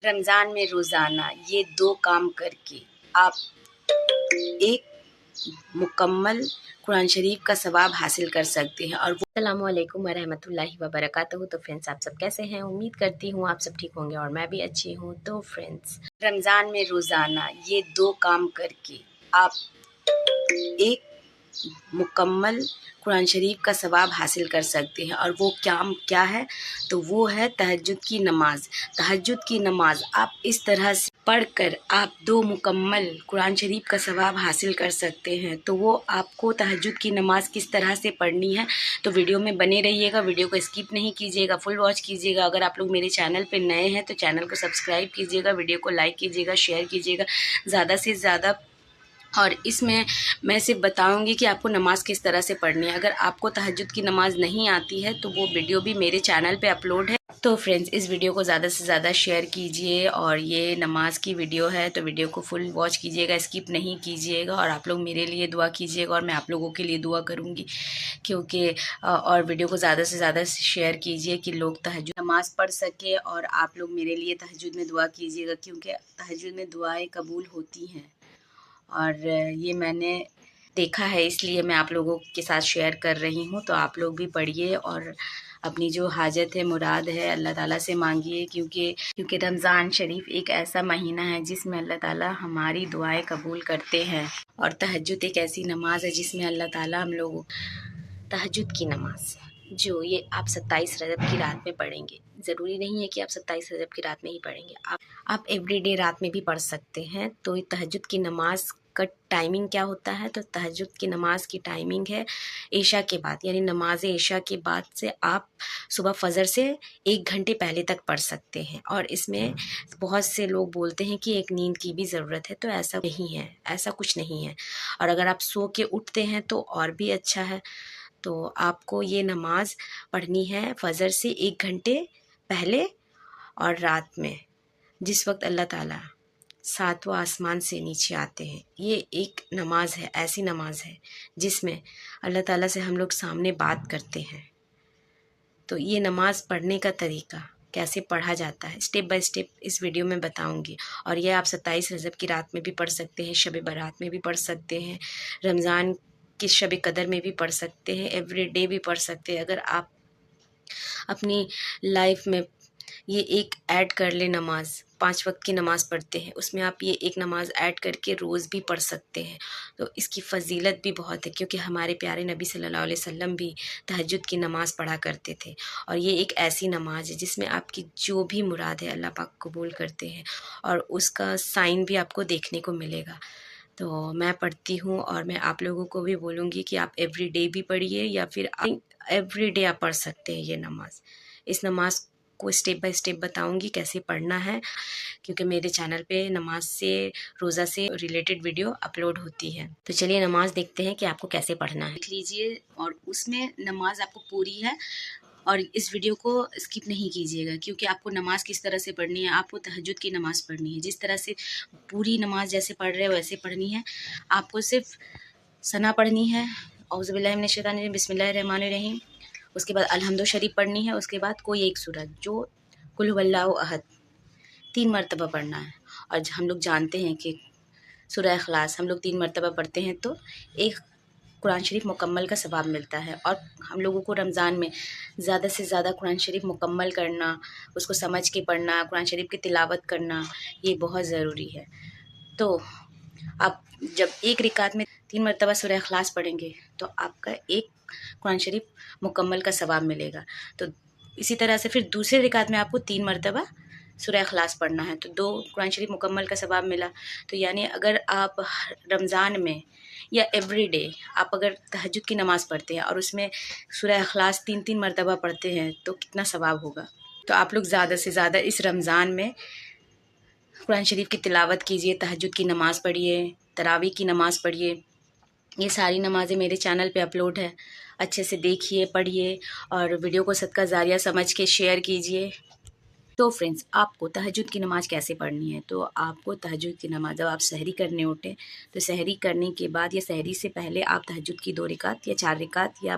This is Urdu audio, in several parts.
رمضان میں روزانہ یہ 2 کام کر کے آپ ایک مکمل قرآن شریف کا ثواب حاصل کر سکتے ہیں۔ اور السلام علیکم ورحمۃ اللہ وبرکاتہ۔ تو فرینڈس، آپ سب کیسے ہیں؟ امید کرتی ہوں آپ سب ٹھیک ہوں گے اور میں بھی اچھی ہوں۔ تو فرینڈس، رمضان میں روزانہ یہ 2 کام کر کے آپ ایک مکمل قرآن شریف کا ثواب حاصل کر سکتے ہیں۔ اور وہ کیا ہے؟ تو وہ ہے تہجد کی نماز۔ تہجد کی نماز آپ اس طرح سے پڑھ کر آپ 2 مکمل قرآن شریف کا ثواب حاصل کر سکتے ہیں۔ تو وہ آپ کو تہجد کی نماز کس طرح سے پڑھنی ہے تو ویڈیو میں بنے رہیے گا، ویڈیو کو اسکپ نہیں کیجیے گا، فل واچ کیجیے گا۔ اگر آپ لوگ میرے چینل پہ نئے ہیں تو چینل کو سبسکرائب کیجیے گا، ویڈیو کو لائک کیجیے گا، شیئر کیجیے گا زیادہ سے زیادہ۔ اور اس میں صرف بتاؤں گی کہ آپ کو نماز کس طرح سے پڑھنی ہے۔ اگر آپ کو تہجد کی نماز نہیں آتی ہے تو وہ ویڈیو بھی میرے چینل پہ اپلوڈ ہے۔ تو فرینڈز، اس ویڈیو کو زیادہ سے زیادہ شیئر کیجئے، اور یہ نماز کی ویڈیو ہے تو ویڈیو کو فل واچ کیجئے گا، اسکپ نہیں کیجئے گا۔ اور آپ لوگ میرے لیے دعا کیجئے گا اور میں آپ لوگوں کے لیے دعا کروں گی، کیونکہ اور ویڈیو کو زیادہ سے زیادہ شیئر کیجئے کہ لوگ تہجد نماز پڑھ سکے۔ اور آپ لوگ میرے لیے تہجد میں دعا کیجئے گا، کیونکہ تہجد میں دعائیں قبول ہوتی ہیں، اور یہ میں نے دیکھا ہے، اس لیے میں آپ لوگوں کے ساتھ شیئر کر رہی ہوں۔ تو آپ لوگ بھی پڑھیے اور اپنی جو حاجت ہے، مراد ہے، اللہ تعالیٰ سے مانگیے، کیونکہ رمضان شریف ایک ایسا مہینہ ہے جس میں اللہ تعالیٰ ہماری دعائیں قبول کرتے ہیں۔ اور تہجد ایک ایسی نماز ہے جس میں اللہ تعالیٰ ہم لوگوں تہجد کی نماز جو یہ آپ 27 رجب کی رات میں پڑھیں گے، ضروری نہیں ہے کہ آپ 27 رجب کی رات میں ہی پڑھیں گے، آپ ایوری ڈے رات میں بھی پڑھ سکتے ہیں۔ تو یہ تہجد کی نماز کا ٹائمنگ کیا ہوتا ہے؟ تو تہجد کی نماز کی ٹائمنگ ہے عشاء کے بعد، یعنی نماز عشاء کے بعد سے آپ صبح فجر سے 1 گھنٹے پہلے تک پڑھ سکتے ہیں۔ اور اس میں بہت سے لوگ بولتے ہیں کہ ایک نیند کی بھی ضرورت ہے، تو ایسا نہیں ہے، ایسا کچھ نہیں ہے۔ اور اگر آپ سو کے اٹھتے ہیں تو اور بھی اچھا ہے۔ تو آپ کو یہ نماز پڑھنی ہے فجر سے 1 گھنٹے پہلے، اور رات میں جس وقت اللہ تعالیٰ 7واں آسمان سے نیچے آتے ہیں۔ یہ ایک نماز ہے، ایسی نماز ہے جس میں اللہ تعالیٰ سے ہم لوگ سامنے بات کرتے ہیں۔ تو یہ نماز پڑھنے کا طریقہ کیسے پڑھا جاتا ہے، اسٹیپ بائی اسٹیپ اس ویڈیو میں بتاؤں گی۔ اور یہ آپ 27 رجب کی رات میں بھی پڑھ سکتے ہیں، شب برات میں بھی پڑھ سکتے ہیں، رمضان کی شب قدر میں بھی پڑھ سکتے ہیں، ایوری ڈے بھی پڑھ سکتے ہیں۔ اگر آپ اپنی لائف میں یہ ایک ایڈ کر لیں، نماز 5 وقت کی نماز پڑھتے ہیں، اس میں آپ یہ ایک نماز ایڈ کر کے روز بھی پڑھ سکتے ہیں، تو اس کی فضیلت بھی بہت ہے، کیونکہ ہمارے پیارے نبی صلی اللہ علیہ وسلم بھی تہجد کی نماز پڑھا کرتے تھے۔ اور یہ ایک ایسی نماز ہے جس میں آپ کی جو بھی مراد ہے اللہ پاک قبول کرتے ہیں، اور اس کا سائن بھی آپ کو دیکھنے کو ملے گا۔ تو میں پڑھتی ہوں، اور میں آپ لوگوں کو بھی بولوں گی کہ آپ ایوری ڈے بھی پڑھیے، یا پھر ایوری ڈے آپ پڑھ سکتے ہیں یہ نماز۔ اس نماز کو اسٹیپ بائی اسٹیپ بتاؤں گی کیسے پڑھنا ہے، کیونکہ میرے چینل پہ نماز سے، روزہ سے ریلیٹڈ ویڈیو اپلوڈ ہوتی ہے۔ تو چلیے نماز دیکھتے ہیں کہ آپ کو کیسے پڑھنا ہے، دیکھ لیجئے۔ اور اس میں نماز آپ کو پوری ہے، اور اس ویڈیو کو اسکپ نہیں کیجیے گا، کیونکہ آپ کو نماز کس طرح سے پڑھنی ہے، آپ کو تہجد کی نماز پڑھنی ہے، جس طرح سے پوری نماز جیسے پڑھ رہے ویسے پڑھنی ہے۔ آپ کو صرف ثنا پڑھنی ہے، اعوذ باللہ من الشیطان الرجیم، بسم اللہ الرحمن الرحیم، اس کے بعد الحمد شریف پڑھنی ہے، اس کے بعد کوئی ایک سورت جو قل هو اللہ احد 3 مرتبہ پڑھنا ہے۔ اور ہم لوگ جانتے ہیں کہ سورہ اخلاص ہم لوگ 3 مرتبہ پڑھتے ہیں تو ایک قرآن شریف مکمل کا ثواب ملتا ہے۔ اور ہم لوگوں کو رمضان میں زیادہ سے زیادہ قرآن شریف مکمل کرنا، اس کو سمجھ کے پڑھنا، قرآن شریف کی تلاوت کرنا، یہ بہت ضروری ہے۔ تو آپ جب ایک رکعت میں 3 مرتبہ سورہ اخلاص پڑھیں گے تو آپ کا ایک قرآن شریف مکمل کا ثواب ملے گا۔ تو اسی طرح سے پھر دوسرے رکعت میں آپ کو 3 مرتبہ سورہ اخلاص پڑھنا ہے، تو 2 قرآن شریف مکمل کا ثواب ملا۔ تو یعنی اگر آپ رمضان میں یا ایوری ڈے آپ اگر تہجد کی نماز پڑھتے ہیں اور اس میں سورہ اخلاص 3 مرتبہ پڑھتے ہیں تو کتنا ثواب ہوگا۔ تو آپ لوگ زیادہ سے زیادہ اس رمضان میں قرآن شریف کی تلاوت کیجیے، تہجد کی نماز پڑھیے، تراویح کی نماز پڑھیے۔ یہ ساری نمازیں میرے چینل پہ اپلوڈ ہے، اچھے سے دیکھیے، پڑھیے، اور ویڈیو کو صدقہ جاریہ سمجھ کے شیئر کیجیے۔ تو فرینڈز، آپ کو تہجد کی نماز کیسے پڑھنی ہے؟ تو آپ کو تہجد کی نماز جب آپ سحری کرنے اٹھیں تو سحری کرنے کے بعد یا سحری سے پہلے آپ تہجد کی 2 رکعت یا 4 رکعت یا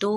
2